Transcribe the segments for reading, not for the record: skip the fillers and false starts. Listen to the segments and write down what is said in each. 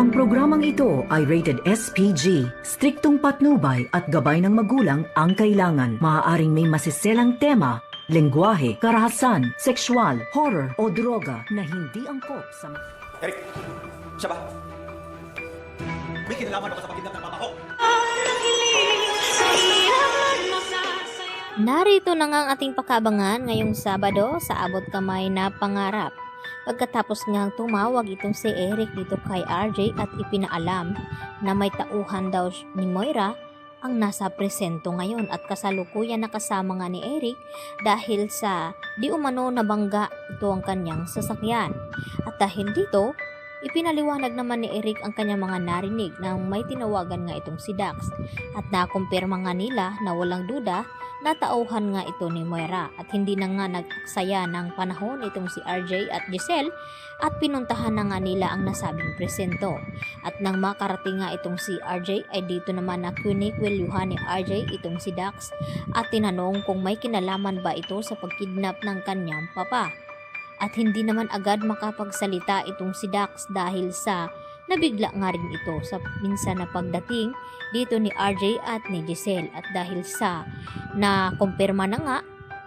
Ang programang ito ay rated SPG. Striktong patnubay at gabay ng magulang ang kailangan. Maaaring may masiselang tema, lengguwahe, karahasan, sexual, horror o droga na hindi angkop sa... Eric, siya ba? May kinalaman ako sa pagkidnap ng papa ko. Narito na nga ang ating pakabangan ngayong Sabado sa Abot Kamay na Pangarap. Pagkatapos ngang tumawag itong si Eric dito kay RJ at ipinaalam na may tauhan daw ni Moira ang nasa presento ngayon at kasalukuyan nakasama nga ni Eric dahil sa di umano nabangga ito ang kanyang sasakyan. At dahil dito, ipinaliwanag naman ni Eric ang kanyang mga narinig na may tinawagan nga itong si Dax at nakumpirma nga nila na walang duda na tauhan nga ito ni Moira at hindi na nga nag-aksaya ng panahon itong si RJ at Giselle at pinuntahan na nga nila ang nasabing presento. At nang makarating nga itong si RJ ay dito naman na kwinikwelyuhan ni RJ itong si Dax at tinanong kung may kinalaman ba ito sa pagkidnap ng kanyang papa. At hindi naman agad makapagsalita itong si Dax dahil sa nabigla nga rin ito sa minsan na pagdating dito ni RJ at ni Giselle. At dahil sa na-kumpirma na nga,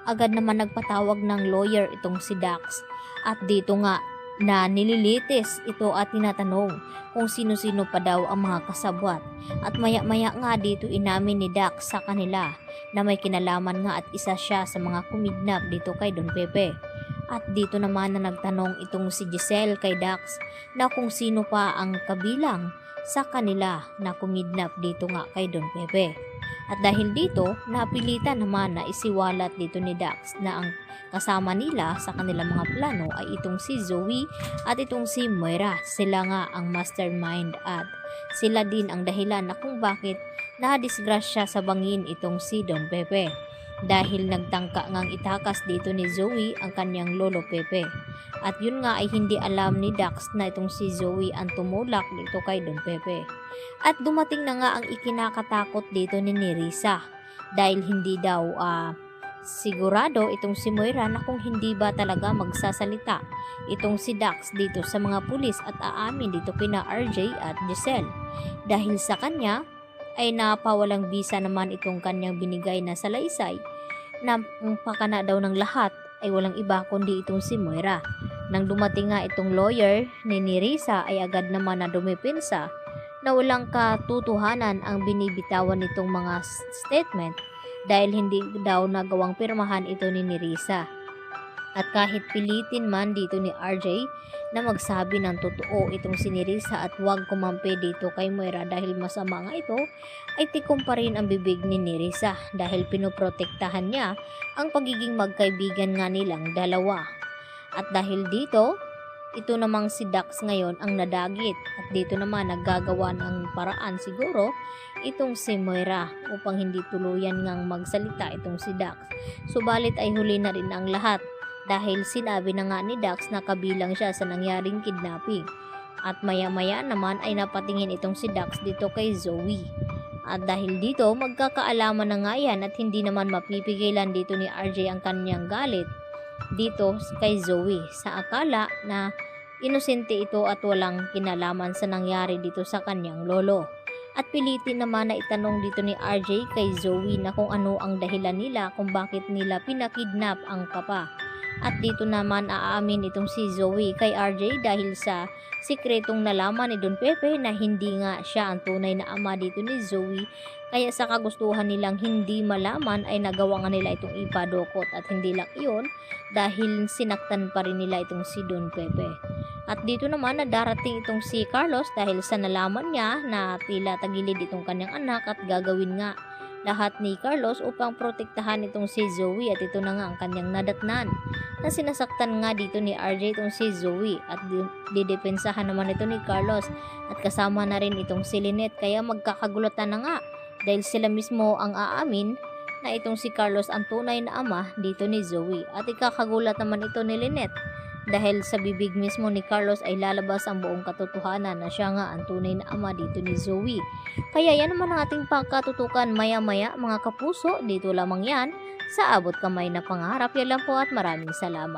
agad naman nagpatawag ng lawyer itong si Dax. At dito nga na nililitis ito at tinatanong kung sino-sino pa daw ang mga kasabwat. At maya-maya nga dito inamin ni Dax sa kanila na may kinalaman nga at isa siya sa mga kumidnap dito kay Don Pepe. At dito naman na nagtanong itong si Giselle kay Dax na kung sino pa ang kabilang sa kanila na kumidnap dito nga kay Don Pepe. At dahil dito, napilitan naman na isiwalat dito ni Dax na ang kasama nila sa kanilang mga plano ay itong si Zoe at itong si Moira. Sila nga ang mastermind at sila din ang dahilan na kung bakit nadisgrasya sa bangin itong si Don Pepe. Dahil nagtangka ngang itakas dito ni Zoe ang kanyang lolo Pepe. At yun nga ay hindi alam ni Dax na itong si Zoe ang tumulak dito kay Don Pepe. At dumating na nga ang ikinakatakot dito ni Nerissa dahil hindi daw sigurado itong si Moira na kung hindi ba talaga magsasalita itong si Dax dito sa mga pulis at aamin dito kina RJ at Giselle. Dahil sa kanya ay napawalang bisa naman itong kanyang binigay na salaysay na pakana daw ng lahat ay walang iba kundi itong si Moira. Nang dumating nga itong lawyer ni Nerissa ay agad naman na dumipensa na walang katotohanan ang binibitawan nitong mga statement dahil hindi daw nagawang pirmahan ito ni Nerissa. At kahit pilitin man dito ni RJ na magsabi ng totoo itong si Nerissa at huwag kumampi dito kay Moira dahil masama nga ito, ay tikom pa rin ang bibig ni Nerissa dahil pinoprotektahan niya ang pagiging magkaibigan nga nilang dalawa. At dahil dito, ito namang si Dax ngayon ang nadagit at dito naman naggagawa ng paraan siguro itong si Moira upang hindi tuluyan ngang magsalita itong si Dax. Subalit ay huli na rin ang lahat dahil sinabi na nga ni Dax na kabilang siya sa nangyaring kidnapping. At maya-maya naman ay napatingin itong si Dax dito kay Zoe. At dahil dito magkakaalaman na nga yan at hindi naman mapipigilan dito ni RJ ang kanyang galit dito kay Zoe sa akala na inosente ito at walang kinalaman sa nangyari dito sa kanyang lolo. At pilitin naman na itanong dito ni RJ kay Zoe na kung ano ang dahilan nila kung bakit nila pinakidnap ang papa. At dito naman aamin itong si Zoe kay RJ dahil sa sikretong nalaman ni Don Pepe na hindi nga siya ang tunay na ama dito ni Zoe. Kaya sa kagustuhan nilang hindi malaman ay nagawa nga nila itong ipadukot at hindi lang iyon dahil sinaktan pa rin nila itong si Don Pepe. At dito naman na darating itong si Carlos dahil sa nalaman niya na tila tagilid itong kanyang anak at gagawin nga lahat ni Carlos upang protektahan itong si Zoe at ito na nga ang kanyang nadatnan na sinasaktan nga dito ni RJ itong si Zoe at didepensahan naman ito ni Carlos at kasama na rin itong si Lynette kaya magkakagulatan na nga dahil sila mismo ang aamin na itong si Carlos ang tunay na ama dito ni Zoe at ikakagulat naman ito ni Lynette dahil sa bibig mismo ni Carlos ay lalabas ang buong katotohanan na siya nga ang tunay na ama dito ni Zoe. Kaya yan naman ang ating pagkatutukan maya-maya mga kapuso, dito lamang yan sa Abot Kamay na Pangarap. Yan lang po at maraming salamat.